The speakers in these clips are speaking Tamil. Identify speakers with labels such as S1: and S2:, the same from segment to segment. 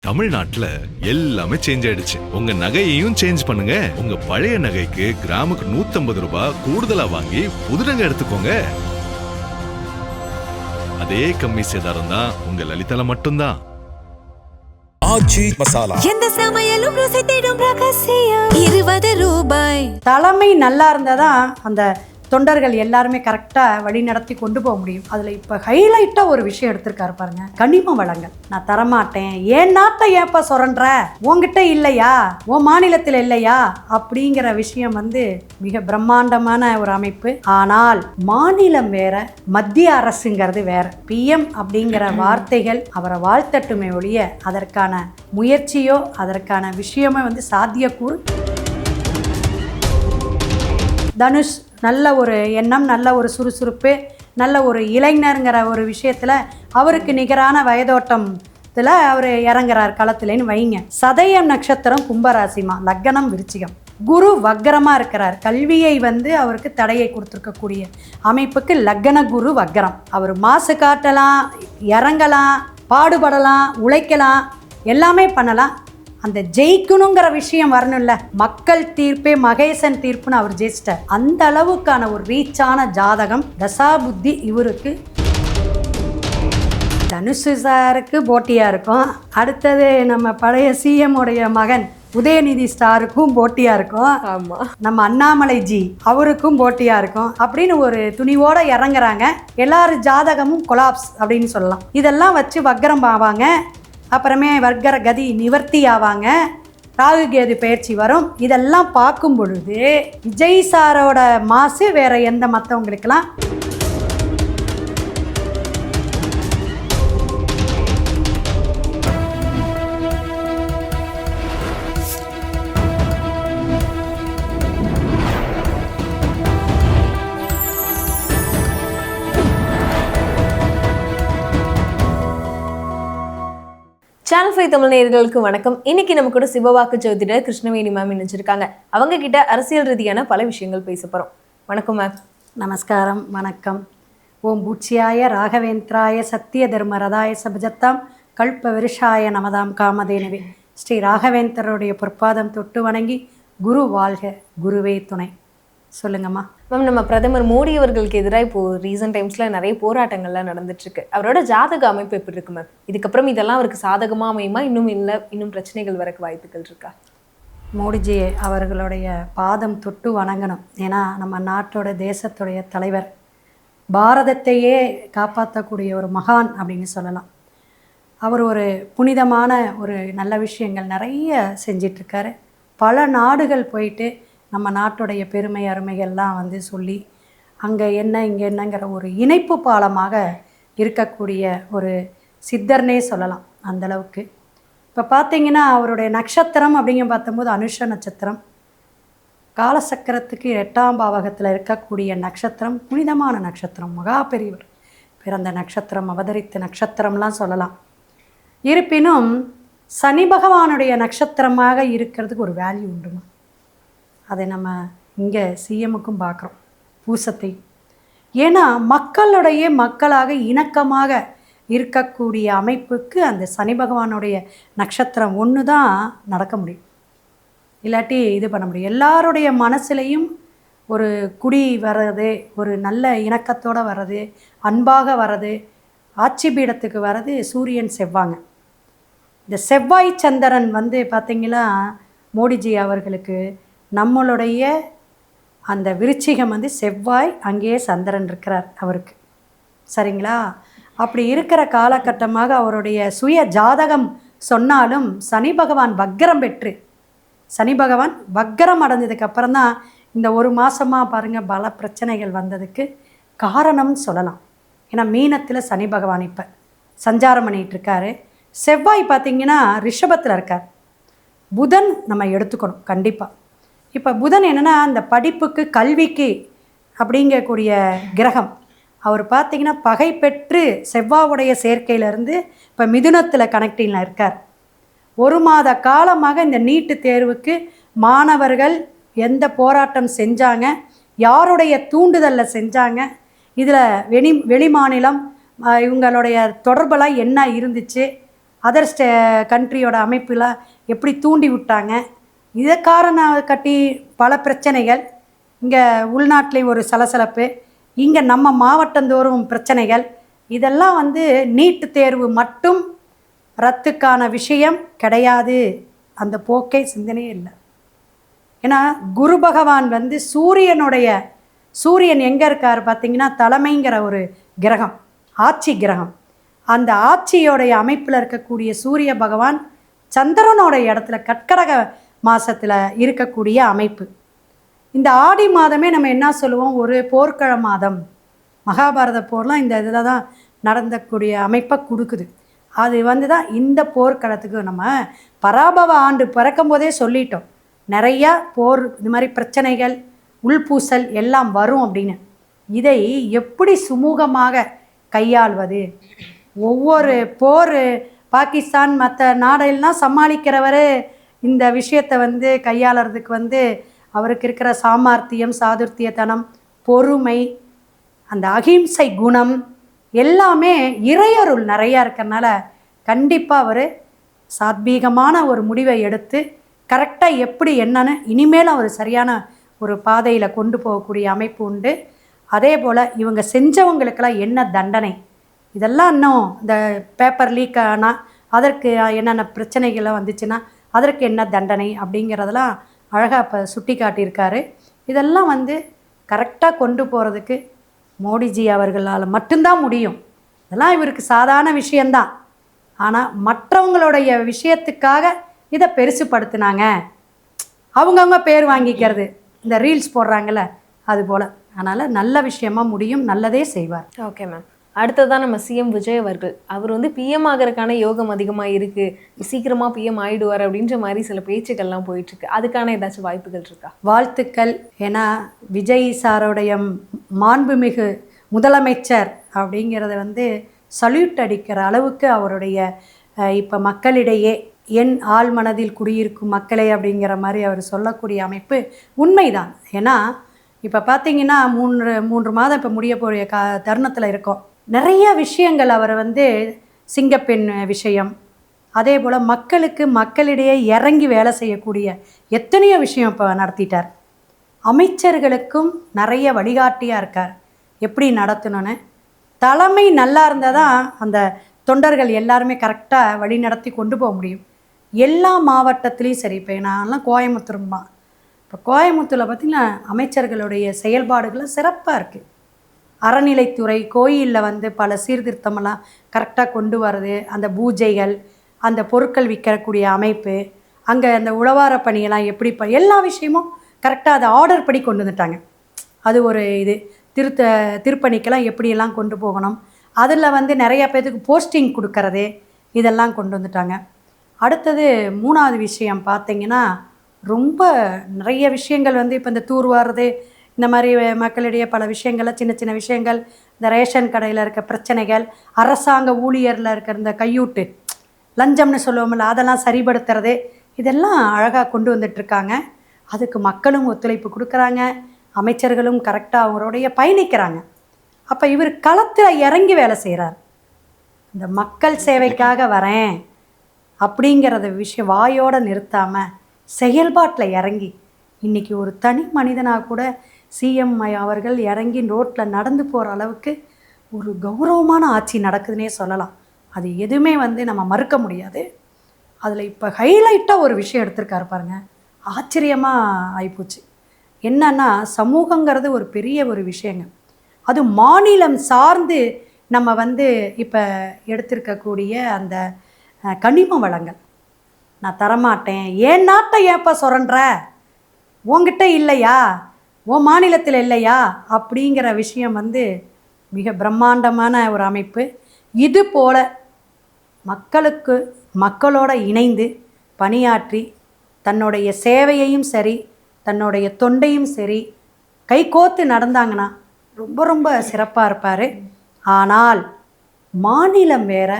S1: தமிழ்நாட்டுல எல்லாமே சேஞ்ச் ஆயிடுச்சு. உங்க நகையையும் சேஞ்ச் பண்ணுங்க. உங்க பழைய நகைக்கு கிராமுக்கு 150 ரூபாய் கூடுதலா வாங்கி புது நகை எடுத்துக்கோங்க. அதே கம்மி சேதாரம் தான் உங்க லலிதால மட்டும்தான்.
S2: ஆச்சி மசாலா
S3: எந்த சமையலும் ருசி தேடும் ரகசியம் 20 ரூபாய்.
S4: தலைமை நல்லா இருந்தாதான் அந்த தொண்டர்கள் எல்லாருமே கரெக்டாக வழி நடத்தி கொண்டு போக முடியும். அதில் இப்போ ஹைலைட்டாக ஒரு விஷயம் எடுத்திருக்காரு பாருங்க, கனிம வளங்கள் நான் தரமாட்டேன், ஏன் நாட்டை ஏப்பா சொல்ற, உங்ககிட்ட இல்லையா, உன் மாநிலத்தில் இல்லையா அப்படிங்கிற விஷயம் மிக பிரம்மாண்டமான ஒரு அமைப்பு. ஆனால் மாநிலம் வேற, மத்திய அரசுங்கிறது வேற. பிஎம் அப்படிங்கிற வார்த்தைகள் அவரை வாழ்த்தட்டுமே ஒழிய அதற்கான முயற்சியோ அதற்கான விஷயமே சாத்தியக்கூறு. தனுஷ் நல்ல ஒரு எண்ணம், நல்ல ஒரு சுறுசுறுப்பு, நல்ல ஒரு இளைஞருங்கிற ஒரு விஷயத்தில் அவருக்கு நிகரான வயதோட்டத்தில் அவர் இறங்குறார் களத்துலேன்னு வைங்க. சதயம் நட்சத்திரம் கும்பராசிமா, லக்னம் விருச்சிகம், குரு வக்கரமாக இருக்கிறார். கல்வியை அவருக்கு தடையை கொடுத்துருக்கக்கூடிய அமைப்புக்கு லக்ன குரு வக்கரம். அவர் மாசு காட்டலாம், இறங்கலாம், பாடுபடலாம், உழைக்கலாம், எல்லாமே பண்ணலாம். அந்த ஜெயிக்கணுங்கிற விஷயம் வரணும்ல. மக்கள் தீர்ப்பே மகேசன் தீர்ப்புன்னு அவர் ஜெயிச்சிட்டார். அந்த அளவுக்கான ஒரு ரீச்சான ஜாதகம் தசாபுத்தி இவருக்கு. தனுஷு சாருக்கு போட்டியாக இருக்கும். அடுத்தது நம்ம பழைய சிஎம் உடைய மகன் உதயநிதி ஸ்டாருக்கும் போட்டியாக இருக்கும். ஆமாம், நம்ம அண்ணாமலை ஜி அவருக்கும் போட்டியாக இருக்கும் அப்படின்னு ஒரு துணிவோடு இறங்குறாங்க. எல்லாரும் ஜாதகமும் கொலாப்ஸ் அப்படின்னு சொல்லலாம். இதெல்லாம் வச்சு வக்கரம் ஆவாங்க. அப்புறமே வர்க்கர கதி நிவர்த்தி ஆவாங்க. ராகு கேது பயிற்சி வரும். இதெல்லாம் பார்க்கும் பொழுது விஜய் சாரோட மாசு வேற எந்த மற்றவங்களுக்கெல்லாம்
S5: சேனல் 5 தமிழ் நேயர்களுக்கு வணக்கம். இன்னைக்கு நம்ம கூட சிவவாக்கு ஜோதிடர் கிருஷ்ணவேணி மேம் நினைச்சிருக்காங்க. அவங்க கிட்ட அரசியல் ரீதியான பல விஷயங்கள் பேச போறோம். வணக்கம் மேம்.
S4: நமஸ்காரம், வணக்கம். ஓம் பூச்சியாய ராகவேந்திராய சத்திய தர்ம ரதாய சபஜத்தாம் கல்ப விருஷாய நமதாம் காமதேனவே. ஸ்ரீ ராகவேந்தருடைய பொற்பாதம் தொட்டு வணங்கி குரு வாழ்க, குருவே துணை. சொல்லுங்கம்மா
S5: மேம், நம்ம பிரதமர் மோடி அவர்களுக்கு எதிராக இப்போ ரீசன்ட் டைம்ஸ்ல நிறைய போராட்டங்கள்லாம் நடந்துட்டு இருக்கு. அவரோட ஜாதக அமைப்பு எப்படி இருக்கு மேம்? இதுக்கப்புறம் இதெல்லாம் அவருக்கு சாதகமா அமையுமா, இன்னும் பிரச்சனைகள் வரக்கு வாய்ப்புகள் இருக்கா?
S4: மோடிஜி அவர்களுடைய பாதம் தொட்டு வணங்கணும். ஏன்னா நம்ம நாட்டோட தேசத்துடைய தலைவர், பாரதத்தையே காப்பாற்றக்கூடிய ஒரு மகான் அப்படின்னு சொல்லலாம். அவர் ஒரு புனிதமான ஒரு நல்ல விஷயங்கள் நிறைய செஞ்சிட்ருக்காரு. பல நாடுகள் போயிட்டு நம்ம நாட்டுடைய பெருமை அருமைகள்லாம் சொல்லி அங்கே என்ன இங்கே என்னங்கிற ஒரு இணைப்பு பாலமாக இருக்கக்கூடிய ஒரு சித்தர்னே சொல்லலாம். அந்தளவுக்கு இப்போ பார்த்திங்கன்னா அவருடைய நட்சத்திரம் அப்படிங்க பார்த்தம்போது அனுஷ நட்சத்திரம். காலசக்கரத்துக்கு 8ஆம் பாவகத்தில் இருக்கக்கூடிய நட்சத்திரம் புனிதமான நட்சத்திரம், மகா பெரியவர் பிறந்த நட்சத்திரம், அவதரித்த நட்சத்திரம்லாம் சொல்லலாம். இருப்பினும் சனி பகவானுடைய நட்சத்திரமாக இருக்கிறதுக்கு ஒரு வேல்யூ உண்டுமா. அதை நம்ம இங்கே சிஎம்முக்கும் பார்க்குறோம், பூசத்தை. ஏன்னா மக்களுடைய மக்களாக இணக்கமாக இருக்கக்கூடிய அமைப்புக்கு அந்த சனி பகவானுடைய நட்சத்திரம் ஒன்று தான் நடக்க முடியும். இல்லாட்டி இது பண்ண முடியும். எல்லாருடைய மனசுலையும் ஒரு குடி வர்றது, ஒரு நல்ல இணக்கத்தோடு வர்றது, அன்பாக வர்றது, ஆட்சி பீடத்துக்கு வர்றது சூரியன் செவ்வாங்க. இந்த செவ்வாய் சந்திரன் பார்த்திங்கன்னா மோடிஜி அவர்களுக்கு நம்மளுடைய அந்த விருச்சிகம் செவ்வாய், அங்கேயே சந்திரன் இருக்கிறார் அவருக்கு. சரிங்களா? அப்படி இருக்கிற காலகட்டமாக அவருடைய சுய ஜாதகம் சொன்னாலும் சனி பகவான் வக்கரம் பெற்று, சனி பகவான் வக்கரம் அடைஞ்சதுக்கப்புறம் தான் இந்த ஒரு மாதமாக பாருங்கள் பல பிரச்சனைகள் வந்ததுக்கு காரணம்னு சொல்லலாம். ஏன்னா மீனத்தில் சனி பகவான் இப்போ சஞ்சாரம் பண்ணிகிட்ருக்காரு. செவ்வாய் பார்த்திங்கன்னா ரிஷபத்தில் இருக்கார். புதன் நம்ம எடுத்துக்கணும் கண்டிப்பாக. இப்போ புதன் என்னென்னா அந்த படிப்புக்கு கல்விக்கு அப்படிங்கக்கூடிய கிரகம். அவர் பார்த்திங்கன்னா பகை பெற்று செவ்வாவுடைய சேர்க்கையிலேருந்து இப்போ மிதுனத்தில் கனெக்டிங்கில் இருக்கார். ஒரு மாத காலமாக இந்த நீட்டு தேர்வுக்கு மாணவர்கள் எந்த போராட்டம் செஞ்சாங்க, யாருடைய தூண்டுதலில் செஞ்சாங்க, இதில் வெளி மாநிலம் இவங்களுடைய தொடர்பெல்லாம் என்ன இருந்துச்சு, அதர் கண்ட்ரியோட அமைப்புலாம் எப்படி தூண்டி விட்டாங்க, இதை காரணம் கட்டி பல பிரச்சனைகள். இங்கே உள்நாட்டிலே ஒரு சலசலப்பு, இங்கே நம்ம மாவட்டந்தோறும் பிரச்சனைகள். இதெல்லாம் வந்து நீட்டு தேர்வு மட்டும் ரத்துக்கான விஷயம் கிடையாது. அந்த போக்கே சிந்தனையே இல்லை. ஏன்னா குரு பகவான் வந்து சூரியன் எங்கே இருக்கார் பார்த்தீங்கன்னா, தலைமைங்கிற ஒரு கிரகம், ஆட்சி கிரகம். அந்த ஆட்சியோடைய அமைப்பில் இருக்கக்கூடிய சூரிய பகவான் சந்திரனோட இடத்துல கட்கடக மாதத்தில் இருக்கக்கூடிய அமைப்பு. இந்த ஆடி மாதமே நம்ம என்ன சொல்லுவோம், ஒரு போர்க்கள மாதம். மகாபாரத போர்லாம் இந்த இதில் தான் நடந்தக்கூடிய அமைப்பை கொடுக்குது. அது வந்து தான் இந்த போர்க்களத்துக்கு நம்ம பராபவ ஆண்டு பிறக்கும் போதே சொல்லிட்டோம், நிறையா போர் இது மாதிரி பிரச்சனைகள் உள்பூசல் எல்லாம் வரும் அப்படின்னு. இதை எப்படி சுமூகமாக கையாள்வது, ஒவ்வொரு போர் பாகிஸ்தான் மற்ற நாடெல்லாம் சமாளிக்கிறவர் இந்த விஷயத்தை வந்து கையாளுறதுக்கு வந்து அவருக்கு இருக்கிற சாமர்த்தியம், சாதுர்த்தியத்தனம், பொறுமை, அந்த அகிம்சை குணம் எல்லாமே இறையருள் நிறையா இருக்கிறனால கண்டிப்பாக அவர் சாத்வீகமான ஒரு முடிவை எடுத்து கரெக்டாக எப்படி என்னன்னு இனிமேல் அவர் சரியான ஒரு பாதையில் கொண்டு போகக்கூடிய அமைப்பு உண்டு. அதே போல் இவங்க செஞ்சவங்களுக்கெல்லாம் என்ன தண்டனை, இதெல்லாம் இன்னும் இந்த பேப்பர் லீக் ஆனால் அதற்கு என்னென்ன பிரச்சனைகள்லாம் வந்துச்சுன்னா அதற்கு என்ன தண்டனை அப்படிங்கிறதெல்லாம் அழகாக இப்போ சுட்டி காட்டியிருக்காரு. இதெல்லாம் வந்து கரெக்டாக கொண்டு போகிறதுக்கு மோடிஜி அவர்களால் மட்டும்தான் முடியும். இதெல்லாம் இவருக்கு சாதாரண விஷயந்தான். ஆனால் மற்றவங்களுடைய விஷயத்துக்காக இதை பெருசுப்படுத்தினாங்க. அவங்கவுங்க பேர் வாங்கிக்கிறது, இந்த ரீல்ஸ் போடுறாங்கல்ல அதுபோல். அதனால் நல்ல விஷயமா முடியும், நல்லதே செய்வார்.
S5: Okay ma'am. அடுத்ததான் நம்ம சிஎம் விஜய் அவர்கள், அவர் வந்து பிஎம் ஆகிறதுக்கான யோகம் அதிகமாக இருக்குது, சீக்கிரமாக பிஎம் ஆகிடுவார் அப்படின்ற மாதிரி சில பேச்சுக்கள்லாம் போயிட்டுருக்கு. அதுக்கான ஏதாச்சும் வாய்ப்புகள் இருக்கா?
S4: வாழ்த்துக்கள். ஏன்னா விஜய் சாரோடைய மாண்புமிகு முதலமைச்சர் அப்படிங்கிறத வந்து சல்யூட் அடிக்கிற அளவுக்கு அவருடைய இப்போ மக்களிடையே என் ஆள் மனதில் குடியிருக்கும் மக்களே அப்படிங்கிற மாதிரி அவர் சொல்லக்கூடிய அமைப்பு உண்மைதான். ஏன்னா இப்போ பார்த்தீங்கன்னா மூன்று மாதம் இப்போ முடிய போகிற தருணத்தில் இருக்கோம். நிறைய விஷயங்கள் அவர் வந்து சிங்கப்பெண் விஷயம், அதே போல் மக்களிடையே இறங்கி வேலை செய்யக்கூடிய எத்தனையோ விஷயம் இப்போ நடத்திட்டார். அமைச்சர்களுக்கும் நிறைய வழிகாட்டியாக இருக்கார் எப்படி நடத்தணும்னு. தலைமை நல்லா இருந்தால் தான் அந்த தொண்டர்கள் எல்லாருமே கரெக்டாக வழி நடத்தி கொண்டு போக முடியும். எல்லா மாவட்டத்துலேயும் சரி. இப்போ நான்லாம் கோயம்புத்தூர்மா, இப்போ கோயம்புத்தூரில் பார்த்திங்கன்னா அமைச்சர்களுடைய செயல்பாடுகள் சிறப்பாக இருக்குது. அறநிலைத்துறை, கோயிலில் வந்து பல சீர்திருத்தமெல்லாம் கரெக்டாக கொண்டு வர்றது, அந்த பூஜைகள், அந்த பொருட்கள் விற்கக்கூடிய அமைப்பு, அங்கே அந்த உழவார பணியெல்லாம் எப்படி எல்லா விஷயமும் கரெக்டாக அதை ஆர்டர் படி கொண்டு வந்துட்டாங்க. அது ஒரு இது திருப்பணிக்கெல்லாம் எப்படியெல்லாம் கொண்டு போகணும், அதில் வந்து நிறையா பேர்த்துக்கு போஸ்டிங் கொடுக்கறது, இதெல்லாம் கொண்டு வந்துட்டாங்க. அடுத்தது மூணாவது விஷயம் பார்த்திங்கன்னா, ரொம்ப நிறைய விஷயங்கள் வந்து இப்போ இந்த தூர்வாடுறது, இந்த மாதிரி மக்களிடையே பல விஷயங்களை சின்ன சின்ன விஷயங்கள், இந்த ரேஷன் கடையில் இருக்க பிரச்சனைகள், அரசாங்க ஊழியரில் இருக்கிற இந்த கையூட்டு லஞ்சம்னு சொல்லுவோம்ல அதெல்லாம் சரிபடுத்துறது, இதெல்லாம் அழகாக கொண்டு வந்துட்டுருக்காங்க. அதுக்கு மக்களும் ஒத்துழைப்பு கொடுக்குறாங்க, அமைச்சர்களும் கரெக்டாக அவருடைய பயணிக்கிறாங்க. அப்போ இவர் களத்தில் இறங்கி வேலை செய்கிறார். இந்த மக்கள் சேவைக்காக வரேன் அப்படிங்கிறத விஷயம் வாயோடு நிறுத்தாமல் செயல்பாட்டில் இறங்கி, இன்றைக்கி ஒரு தனி மனிதனாக கூட சிஎம் அவர்கள் இறங்கி ரோட்டில் நடந்து போகிற அளவுக்கு ஒரு கௌரவமான ஆட்சி நடக்குதுன்னே சொல்லலாம். அது எதுவுமே வந்து நம்ம மறுக்க முடியாது. அதில் இப்போ ஹைலைட்டாக ஒரு விஷயம் எடுத்திருக்காரு பாருங்க, ஆச்சரியமாக ஆகிப்போச்சு. என்னன்னா, சமூகங்கிறது ஒரு பெரிய ஒரு விஷயங்க. அது மாநிலம் சார்ந்து நம்ம வந்து இப்போ எடுத்திருக்கக்கூடிய அந்த கனிம வளங்கள் நான் தரமாட்டேன், என் நாட்டை ஏப்பா சுரண்ட, உங்ககிட்ட இல்லையா, உன் மாநிலத்தில் இல்லையா அப்படிங்கிற விஷயம் வந்து மிக பிரம்மாண்டமான ஒரு அமைப்பு. இது போல் மக்களோட இணைந்து பணியாற்றி தன்னுடைய சேவையையும் சரி தன்னுடைய தொண்டையும் சரி கைகோத்து நடந்தாங்கன்னா ரொம்ப ரொம்ப சிறப்பாக இருப்பார். ஆனால் மாநிலம் வேறு,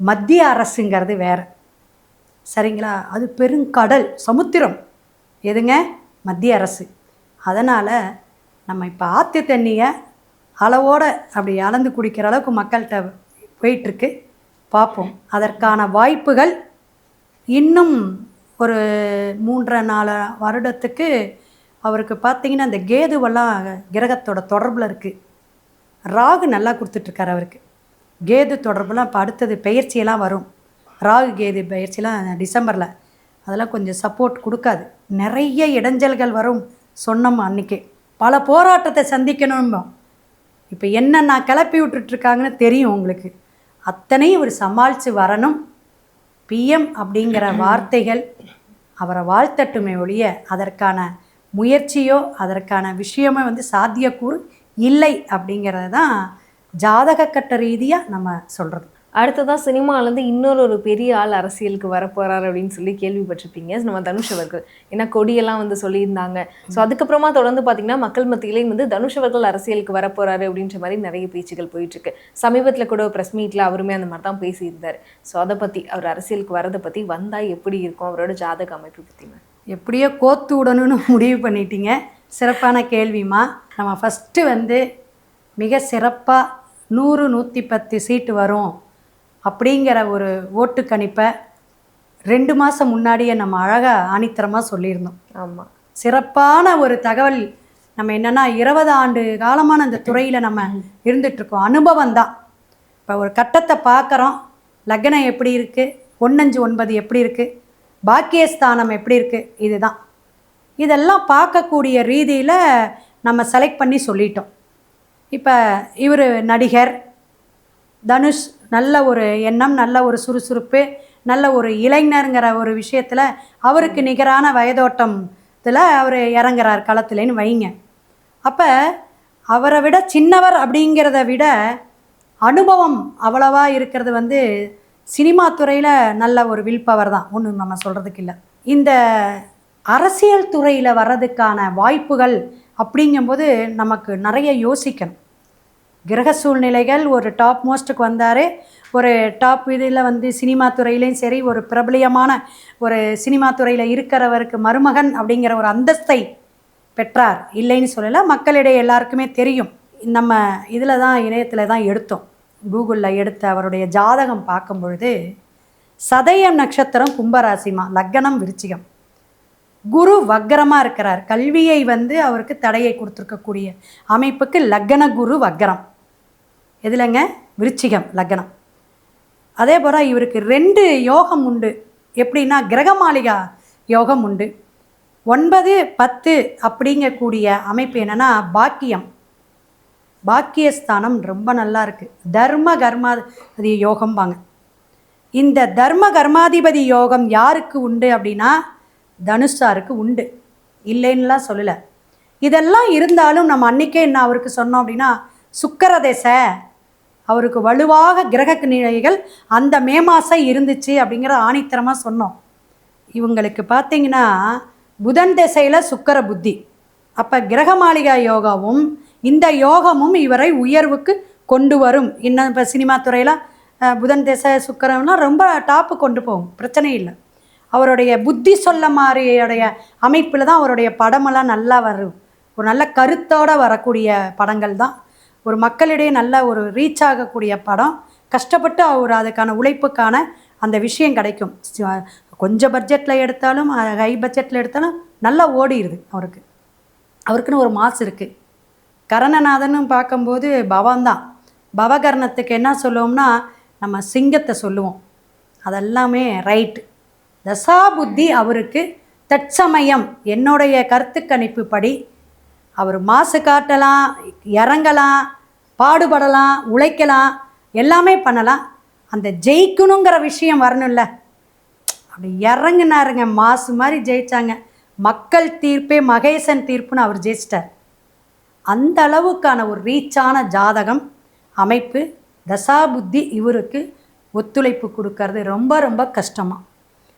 S4: மத்திய அரசுங்கிறது வேறு, சரிங்களா? அது பெருங்கடல் சமுத்திரம் எதுங்க, மத்திய அரசு. அதனால் நம்ம இப்போ ஆற்று தண்ணியை அளவோடு அப்படி அளந்து குடிக்கிற அளவுக்கு மக்கள்கிட்ட போயிட்டுருக்கு. பார்ப்போம். அதற்கான வாய்ப்புகள் இன்னும் ஒரு 3-4 வருடத்துக்கு அவருக்கு பார்த்திங்கன்னா இந்த கேதுவெல்லாம் கிரகத்தோட தொடர்பில் இருக்குது. ராகு நல்லா கொடுத்துட்ருக்காரு அவருக்கு. கேது தொடர்புலாம் இப்போ அடுத்தது பெயர்ச்சியெல்லாம் வரும். ராகு கேது பயிற்சிலாம் டிசம்பரில், அதெல்லாம் கொஞ்சம் சப்போர்ட் கொடுக்காது. நிறைய இடைஞ்சல்கள் வரும். சொன்னோம் அன்றைக்கே பல போராட்டத்தை சந்திக்கணும். இப்போ என்னென்ன கிளப்பி விட்டுட்ருக்காங்கன்னு தெரியும் உங்களுக்கு. அத்தனையும் இவர் சமாளித்து வரணும். பிஎம் அப்படிங்கிற வார்த்தைகள் அவரை வாழ்த்தட்டுமே ஒழிய அதற்கான முயற்சியோ அதற்கான விஷயமோ சாத்தியக்கூறு இல்லை அப்படிங்கிறது தான் ஜாதக கட்ட ரீதியாக நம்ம சொல்கிறது.
S5: அடுத்ததான் சினிமாலேருந்து இன்னொரு பெரிய ஆள் அரசியலுக்கு வரப்போறாரு அப்படின்னு சொல்லி கேள்விப்பட்டிருப்பீங்க, நம்ம தனுஷ் அவர்கள். ஏன்னா கொடியெல்லாம் சொல்லியிருந்தாங்க. ஸோ அதுக்கப்புறமா தொடர்ந்து பார்த்தீங்கன்னா மக்கள் மத்தியிலே தனுஷ் அவர்கள் அரசியலுக்கு வரப்போறாரு அப்படின்ற மாதிரி நிறைய பேச்சுகள் போயிட்டுருக்கு. சமீபத்தில் கூட ப்ரெஸ் மீட்டில் அவருமே அந்த மாதிரி தான் பேசியிருந்தார். ஸோ அதை பற்றி, அவர் அரசியலுக்கு வரதை பற்றி வந்தால் எப்படி இருக்கும், அவரோட ஜாதக அமைப்பு பற்றி
S4: எப்படியோ கோத்து விடணும்னு முடிவு பண்ணிட்டீங்க. சிறப்பான கேள்விமா. நம்ம ஃபஸ்ட்டு மிக சிறப்பாக 100-110 சீட்டு வரும் அப்படிங்கிற ஒரு ஓட்டு கணிப்பை 2 மாதம் முன்னாடியே நம்ம அழகாக ஆணித்தரமாக சொல்லியிருந்தோம்.
S5: ஆமாம்,
S4: சிறப்பான ஒரு தகவல். நம்ம என்னென்னா 20 ஆண்டு காலமான அந்த துறையில் நம்ம இருந்துகிட்ருக்கோம். அனுபவம் தான். இப்போ ஒரு கட்டத்தை பார்க்குறோம். லக்னம் எப்படி இருக்குது, 1-5-9 எப்படி இருக்குது, பாக்கியஸ்தானம் எப்படி இருக்குது, இதுதான். இதெல்லாம் பார்க்கக்கூடிய ரீதியில் நம்ம செலக்ட் பண்ணி சொல்லிட்டோம். இப்போ இவர் நடிகர் தனுஷ், நல்ல ஒரு எண்ணம், நல்ல ஒரு சுறுசுறுப்பு, நல்ல ஒரு இளைஞருங்கிற ஒரு விஷயத்தில் அவருக்கு நிகரான வயதோட்டத்தில் அவர் இறங்குறார் களத்துலேன்னு வைங்க. அப்போ அவரை விட சின்னவர் அப்படிங்கிறத விட அனுபவம் அவ்வளவா இருக்கிறது சினிமா துறையில் நல்ல ஒரு வில் பவர் தான், ஒன்றும் நம்ம சொல்கிறதுக்கு இல்லை. இந்த அரசியல் துறையில் வர்றதுக்கான வாய்ப்புகள் அப்படிங்கும்போது நமக்கு நிறைய யோசிக்கணும். கிரக சூழ்நிலைகள் ஒரு டாப் மோஸ்ட்டுக்கு வந்தார். ஒரு டாப் இதில் சினிமா துறையிலையும் சரி, ஒரு பிரபலியமான ஒரு சினிமா துறையில் இருக்கிறவருக்கு மருமகன் அப்படிங்கிற ஒரு அந்தஸ்தை பெற்றார். இல்லைன்னு சொல்லலை, மக்களிடையே எல்லாருக்குமே தெரியும். நம்ம இதில் தான் இணையத்தில் தான் எடுத்தோம், கூகுளில் எடுத்த அவருடைய ஜாதகம் பார்க்கும் பொழுது சதயம் நட்சத்திரம் கும்பராசிமா, லக்னம் விருச்சிகம், குரு வக்கரமாக இருக்கிறார். கல்வியை அவருக்கு தடையை கொடுத்துருக்கக்கூடிய அமைப்புக்கு லக்ன குரு வக்கரம். எதுலங்க? விருச்சிகம் லக்னம். அதே போல் இவருக்கு 2 யோகம் உண்டு. எப்படின்னா கிரகமாளிகா யோகம் உண்டு. 9-10 அப்படிங்கக்கூடிய அமைப்பு என்னென்னா பாக்கியம், பாக்கியஸ்தானம் ரொம்ப நல்லா இருக்குது. தர்ம கர்மாதிபதி யோகம்பாங்க. இந்த தர்ம கர்மாதிபதி யோகம் யாருக்கு உண்டு அப்படின்னா தனுஷாருக்கு உண்டு, இல்லைன்னுலாம் சொல்லலை. இதெல்லாம் இருந்தாலும் நம்ம அன்றைக்கே என்ன அவருக்கு சொன்னோம் அப்படின்னா சுக்கிரதேச அவருக்கு வலுவாக கிரக நிலைகள் அந்த மே மாதம் இருந்துச்சு அப்படிங்கிற ஆணித்தரமாக சொன்னோம். இவங்களுக்கு பார்த்திங்கன்னா புதன் திசையில் சுக்கிர புத்தி. அப்போ கிரகமாளிகா யோகாவும் இந்த யோகமும் இவரை உயர்வுக்கு கொண்டு வரும். இன்னும் இப்போ சினிமா துறையில் புதன் திசை சுக்கிரம்னா ரொம்ப டாப்பு கொண்டு போகும், பிரச்சனை இல்லை. அவருடைய புத்தி சொல்ல மாதிரியுடைய அமைப்பில் தான் அவருடைய படமெல்லாம் நல்லா வரும். ஒரு நல்ல கருத்தோடு வரக்கூடிய படங்கள் தான். ஒரு மக்களிடையே நல்ல ஒரு ரீச் ஆகக்கூடிய படம். கஷ்டப்பட்டு அவர் அதுக்கான உழைப்புக்கான அந்த விஷயம் கிடைக்கும். கொஞ்சம் பட்ஜெட்டில் எடுத்தாலும் ஹை பட்ஜெட்டில் எடுத்தாலும் நல்லா ஓடிடுது அவருக்கு. அவருக்குன்னு ஒரு மாஸ் இருக்குது. கரணநாதன்னு பார்க்கும்போது பவன்தான். பவகரணத்துக்கு என்ன சொல்லுவோம்னா நம்ம சிங்கத்தை சொல்லுவோம். அதெல்லாமே ரைட்டு. தசாபுத்தி அவருக்கு தற்சமயம் என்னுடைய கருத்து கணிப்பு படி அவர் மாசு காட்டலாம், இறங்கலாம், பாடுபடலாம், உழைக்கலாம், எல்லாமே பண்ணலாம். அந்த ஜெயிக்கணுங்கிற விஷயம் வரணும்ல. அப்படி இறங்குனாருங்க, மாசு மாதிரி ஜெயித்தாங்க. மக்கள் தீர்ப்பே மகேசன் தீர்ப்புன்னு அவர் ஜெயிச்சிட்டார். அந்த அளவுக்கான ஒரு ரீச்சான ஜாதகம் அமைப்பு. தசாபுத்தி இவருக்கு ஒத்துழைப்பு கொடுக்கறது ரொம்ப ரொம்ப கஷ்டமாக.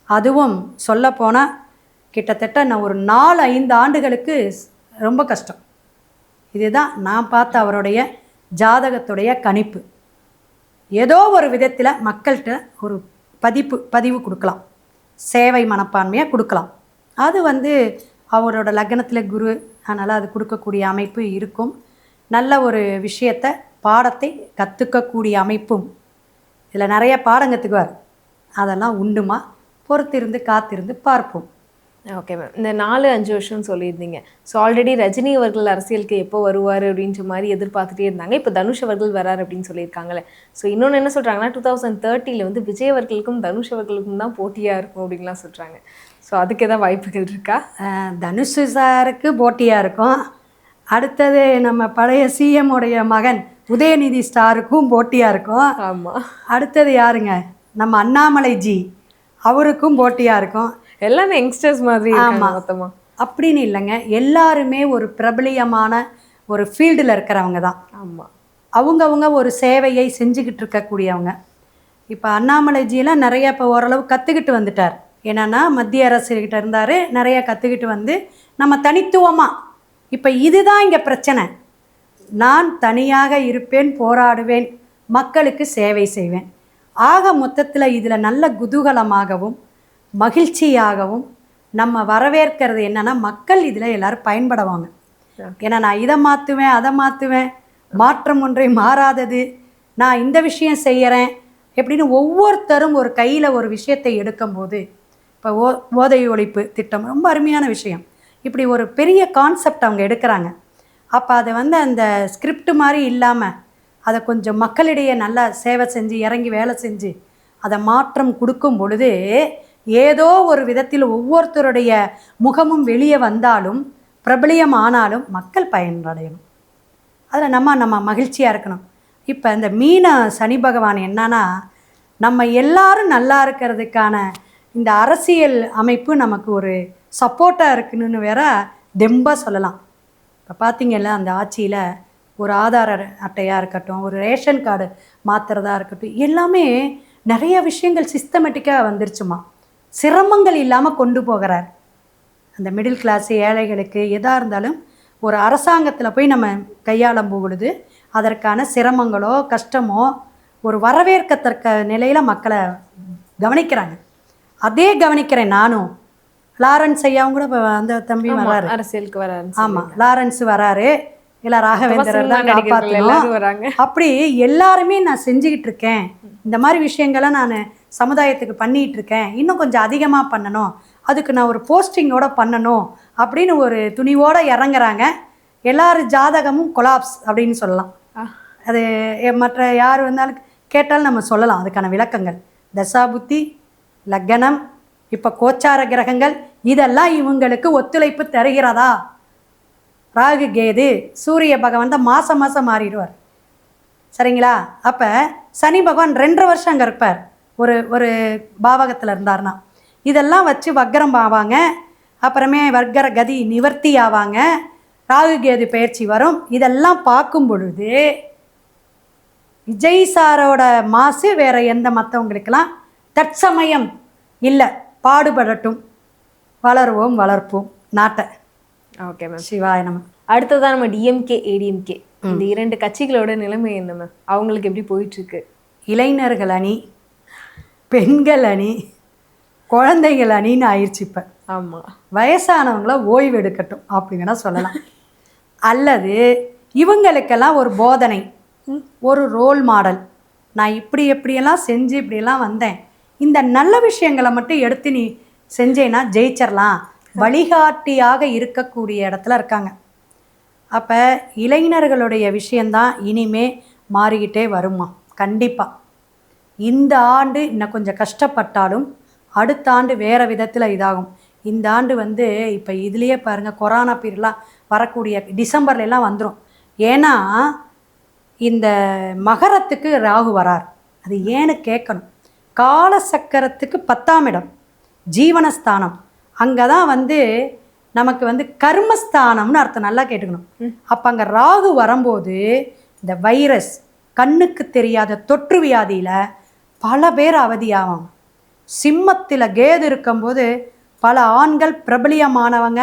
S4: அதுவும் சொல்லப்போனால் கிட்டத்தட்ட நான் ஒரு 4-5 ஆண்டுகளுக்கு ரொம்ப கஷ்டம். இதுதான் நான் பார்த்த அவருடைய ஜாதகத்துடைய கணிப்பு. ஏதோ ஒரு விதத்தில் மக்கள்கிட்ட ஒரு பதிவு கொடுக்கலாம், சேவை மனப்பான்மையாக கொடுக்கலாம். அது அவரோட லக்னத்தில் குரு, அதனால் அது கொடுக்கக்கூடிய அமைப்பு இருக்கும். நல்ல ஒரு விஷயத்தை பாடத்தை கற்றுக்கக்கூடிய அமைப்பும் இதில் நிறைய பாடம் கற்றுக்குவார். அதெல்லாம் உண்டுமா, பொறுத்திருந்து காத்திருந்து பார்ப்போம்.
S5: Okay ma'am. இந்த 4-5 வருஷம்னு சொல்லியிருந்தீங்க. ஸோ ஆல்ரெடி ரஜினி அவர்கள் அரசியலுக்கு எப்போ வருவார் அப்படின்ற மாதிரி எதிர்பார்த்துட்டே இருந்தாங்க. இப்போ தனுஷ் அவர்கள் வரார் அப்படின்னு சொல்லியிருக்காங்களே. ஸோ இன்னொன்று என்ன சொல்கிறாங்கன்னா 2030 வந்து விஜய் அவர்களுக்கும் தனுஷ் அவர்களுக்கும் தான் போட்டியாக இருக்கும் அப்படின்லாம் சொல்கிறாங்க. ஸோ அதுக்கு எதாவது வாய்ப்புகள் இருக்கா?
S4: தனுஷ் சாருக்கு போட்டியாக இருக்கும். அடுத்தது நம்ம பழைய சிஎம் உடைய மகன் உதயநிதி ஸ்டாருக்கும் போட்டியாக இருக்கும்.
S5: ஆமாம்.
S4: அடுத்தது யாருங்க, நம்ம அண்ணாமலை ஜி, அவருக்கும் போட்டியாக இருக்கும்.
S5: எல்லாமே யங்ஸ்டர்ஸ் மாதிரி.
S4: ஆமாம்,
S5: மொத்தமாக
S4: அப்படின்னு இல்லைங்க. எல்லாருமே ஒரு பிரபலியமான ஒரு ஃபீல்டில் இருக்கிறவங்க தான்.
S5: ஆமாம்.
S4: அவங்கவுங்க ஒரு சேவையை செஞ்சுக்கிட்டு இருக்கக்கூடியவங்க. இப்போ அண்ணாமலைஜியெலாம் நிறைய இப்போ ஓரளவு கற்றுக்கிட்டு வந்துட்டார். என்னென்னா மத்திய அரசுகிட்ட இருந்தார், நிறைய கற்றுக்கிட்டு வந்து நம்ம தனித்துவமாக இப்போ இதுதான் இங்கே பிரச்சனை. நான் தனியாக இருப்பேன், போராடுவேன், மக்களுக்கு சேவை செய்வேன். ஆக மொத்தத்தில் இதில் நல்ல குதூகலமாகவும் மகிழ்ச்சியாகவும் நம்ம வரவேற்கிறது என்னென்னா, மக்கள் இதில் எல்லோரும் பயன்படுவாங்க. ஏன்னா நான் இதை மாற்றுவேன், அதை மாற்றுவேன், மாற்றம் ஒன்றை மாறாதது, நான் இந்த விஷயம் செய்கிறேன் எப்படின்னு ஒவ்வொருத்தரும் ஒரு கையில் ஒரு விஷயத்தை எடுக்கும்போது, இப்போ போதை ஒழிப்பு திட்டம் ரொம்ப அருமையான விஷயம். இப்படி ஒரு பெரிய கான்செப்ட் அவங்க எடுக்கிறாங்க. அப்போ அதை வந்து அந்த ஸ்கிரிப்ட் மாதிரி இல்லாமல் அதை கொஞ்சம் மக்களிடையே நல்லா சேவை செஞ்சு இறங்கி வேலை செஞ்சு அதை மாற்றம் கொடுக்கும் பொழுது ஏதோ ஒரு விதத்தில் ஒவ்வொருத்தருடைய முகமும் வெளியே வந்தாலும் பிரபலியம் ஆனாலும் மக்கள் பயனடையணும். அதில் நம்ம மகிழ்ச்சியாக இருக்கணும். இப்போ இந்த மீன சனி பகவான் என்னன்னா, நம்ம எல்லாரும் நல்லா இருக்கிறதுக்கான இந்த அரசியல் அமைப்பு நமக்கு ஒரு சப்போர்ட்டாக இருக்குன்னு வேற தெம்பாக சொல்லலாம். இப்போ பார்த்திங்கல்ல, அந்த ஆட்சியில் ஒரு ஆதார அட்டையாக இருக்கட்டும், ஒரு ரேஷன் கார்டு மாற்றுறதா இருக்கட்டும், எல்லாமே நிறைய விஷயங்கள் சிஸ்டமேட்டிக்காக வந்துருச்சுமா. சிரமங்கள் இல்லாமல் கொண்டு போகிறார். அந்த மிடில் கிளாஸ் ஏழைகளுக்கு எதாக இருந்தாலும் ஒரு அரசாங்கத்தில் போய் நம்ம கையாளும் பொழுது அதற்கான சிரமங்களோ கஷ்டமோ ஒரு வரவேற்கத்தக்க நிலையில் மக்களை கவனிக்கிறாங்க. அதே கவனிக்கிறேன் நானும். லாரன்ஸ் ஐயாவும் கூட இப்போ அந்த தம்பி வராரு,
S5: அரசியலுக்கு வராரு.
S4: ஆமாம், லாரன்ஸ் வராரு, இல்லை ராகவேந்திரர் தான் காப்பாற்றணும். அப்படி எல்லாருமே நான் செஞ்சுக்கிட்டு இருக்கேன். இந்த மாதிரி விஷயங்களை நான் சமுதாயத்துக்கு பண்ணிகிட்டு இருக்கேன். இன்னும் கொஞ்சம் அதிகமாக பண்ணணும், அதுக்கு நான் ஒரு போஸ்டிங்கோடு பண்ணணும் அப்படின்னு ஒரு துணிவோடு இறங்குறாங்க. எல்லாரும் ஜாதகமும் கொலாப்ஸ் அப்படின்னு சொல்லலாம். அது மற்ற யார் வந்தாலும் கேட்டாலும் நம்ம சொல்லலாம் அதுக்கான விளக்கங்கள். தசாபுத்தி, லக்னம், இப்போ கோச்சார கிரகங்கள் இதெல்லாம் இவங்களுக்கு ஒத்துழைப்பு தருகிறதா? ராகு கேது சூரிய பகவான் தான் மாதம் மாறிடுவார், சரிங்களா? அப்போ சனி பகவான் 2.5 வருஷம் அங்கே இருப்பார், ஒரு பாவகத்தில் இருந்தார்னா. இதெல்லாம் வச்சு வக்கரம் ஆவாங்க, அப்புறமே வர்க்கர கதி நிவர்த்தி ஆவாங்க, ராகு கேது பயிற்சி வரும். இதெல்லாம் பார்க்கும் பொழுது விஜய் சாரோட மாசு வேற எந்த மற்றவங்களுக்கெல்லாம் தற்சமயம் இல்லை. பாடுபடட்டும், வளர்வோம், வளர்ப்போம் நாட்டை.
S5: Okay ma'am.
S4: சிவாய நம்ம.
S5: அடுத்ததான் நம்ம டிஎம்கே ஏடிஎம்கே இந்த 2 கட்சிகளோட நிலைமை என்ன மேம்? அவங்களுக்கு எப்படி போயிட்டுருக்கு?
S4: இளைஞர்கள் அணி, பெண்கள் அணி, குழந்தைகள் அணின்னு ஆயிடுச்சு. இப்போ
S5: ஆமாம்,
S4: வயசானவங்கள ஓய்வு எடுக்கட்டும் அப்படிங்கன்னா சொல்லலாம். அல்லது இவங்களுக்கெல்லாம் ஒரு போதனை, ஒரு ரோல் மாடல், நான் எப்படியெல்லாம் செஞ்சு இப்படியெல்லாம் வந்தேன், இந்த நல்ல விஷயங்களை மட்டும் எடுத்து நீ செஞ்சேன்னா ஜெயிச்சிடலாம், வழிகாட்டியாக இருக்கக்கூடிய இடத்துல இருக்காங்க. அப்போ இளைஞர்களுடைய விஷயந்தான் இனிமே மாறிக்கிட்டே வருமா. கண்டிப்பாக இந்த ஆண்டு இன்னும் கொஞ்சம் கஷ்டப்பட்டாலும் அடுத்த ஆண்டு வேறு விதத்தில் இதாகும். இந்த ஆண்டு வந்து இப்போ இதுலேயே பாருங்கள், கொரோனா பீரியட்லாம் வரக்கூடிய டிசம்பர்லாம் வந்துடும். ஏன்னா இந்த மகரத்துக்கு ராகு வரார். அது ஏன்னு கேட்கணும். காலசக்கரத்துக்கு 10ஆம் இடம் ஜீவனஸ்தானம், அங்கே தான் வந்து நமக்கு வந்து கர்மஸ்தானம்னு அர்த்தம். நல்லா கேட்டுக்கணும். அப்போ அங்கே ராகு வரும்போது இந்த வைரஸ், கண்ணுக்கு தெரியாத தொற்று வியாதியில் பல பேர் அவதியாவாங்க. சிம்மத்தில் கேது இருக்கும்போது பல ஆண்கள் பிரபலியமானவங்க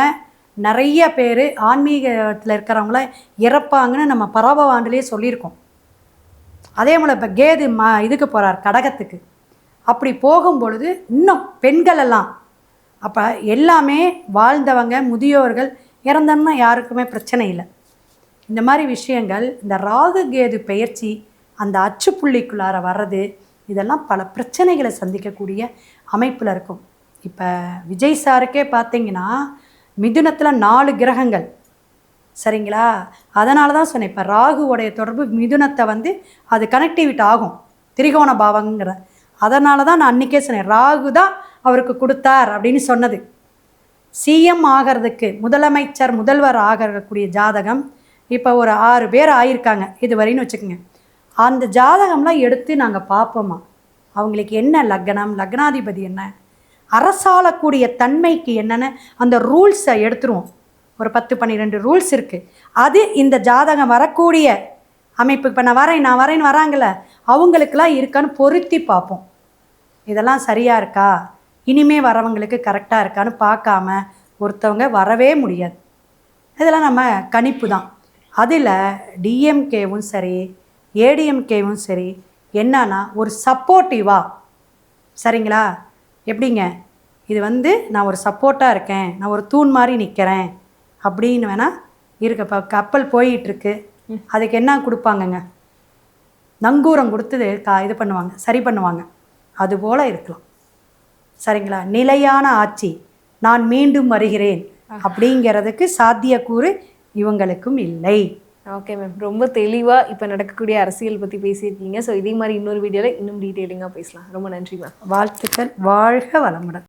S4: நிறைய பேர் ஆன்மீகத்தில் இருக்கிறவங்கள இறப்பாங்கன்னு நம்ம பரபவாண்டிலே சொல்லியிருக்கோம். அதே போல் இப்போ கேது இதுக்கு போகிறார், கடகத்துக்கு. அப்படி போகும் பொழுது இன்னும் பெண்கள் எல்லாம், அப்போ எல்லாமே வாழ்ந்தவங்க முதியோர்கள் இறந்தோம்னா யாருக்குமே பிரச்சனை இல்லை. இந்த மாதிரி விஷயங்கள் இந்த ராகு கேது பெயர்ச்சி அந்த அச்சுப்புள்ளிக்குள்ளார வர்றது இதெல்லாம் பல பிரச்சனைகளை சந்திக்கக்கூடிய அமைப்பில் இருக்கும். இப்போ விஜய் சாருக்கே பார்த்தீங்கன்னா மிதுனத்தில் 4 கிரகங்கள், சரிங்களா? அதனால தான் சொன்னேன், இப்போ ராகுவோடைய தொடர்பு மிதுனத்தை வந்து அது கனெக்டிவிட்டி ஆகும், திரிகோண பாவங்கிற. அதனால தான் நான் அன்றைக்கே சொன்னேன், ராகு தான் அவருக்கு கொடுத்தார் அப்படின்னு சொன்னது. சிஎம் ஆகிறதுக்கு, முதல்வர் ஆகக்கூடிய ஜாதகம் இப்போ ஒரு 6 பேர் ஆகியிருக்காங்க இது வரைன்னு வச்சுக்கோங்க. அந்த ஜாதகம்லாம் எடுத்து நாங்கள் பார்ப்போமா, அவங்களுக்கு என்ன லக்னம், லக்னாதிபதி என்ன, அரசாளக்கூடிய தன்மைக்கு என்னென்னு அந்த ரூல்ஸை எடுத்துருவோம். ஒரு 10-12 ரூல்ஸ் இருக்குது. அது இந்த ஜாதகம் வரக்கூடிய அமைப்பு, இப்போ நான் வரேன்னு வராங்கள்ல, அவங்களுக்கெல்லாம் இருக்கான்னு பொருத்தி பார்ப்போம். இதெல்லாம் சரியாக இருக்கா, இனிமே வரவங்களுக்கு கரெக்டாக இருக்கான்னு பார்க்காம ஒருத்தவங்க வரவே முடியாது. இதெல்லாம் நம்ம கணிப்பு தான். அதில் டிஎம்கேவும் சரி ஏடிஎம்கேவும் சரி என்னன்னா ஒரு சப்போர்ட்டிவா, சரிங்களா? எப்படிங்க, இது வந்து நான் ஒரு சப்போர்ட்டாக இருக்கேன், நான் ஒரு தூண் மாதிரி நிற்கிறேன் அப்படின்னு வேணால் இருக்க. இப்போ கப்பல் போயிட்டுருக்கு, அதுக்கு என்ன கொடுப்பாங்கங்க, நங்கூரம் கொடுத்து இது பண்ணுவாங்க, சரி பண்ணுவாங்க. அதுபோல் இருக்கலாம், சரிங்களா? நிலையான ஆட்சி, நான் மீண்டும் வருகிறேன் அப்படிங்கிறதுக்கு சாத்தியக்கூறு இவங்களுக்கும் இல்லை.
S5: ஓகே மேம், ரொம்ப தெளிவாக இப்போ நடக்கக்கூடிய அரசியல் பற்றி பேசியிருக்கீங்க. ஸோ இதே மாதிரி இன்னொரு வீடியோவில் இன்னும் டீட்டெயிலிங்காக பேசலாம். ரொம்ப நன்றி மேம்.
S4: வாழ்த்துக்கள், வாழ்க வளமுடன்.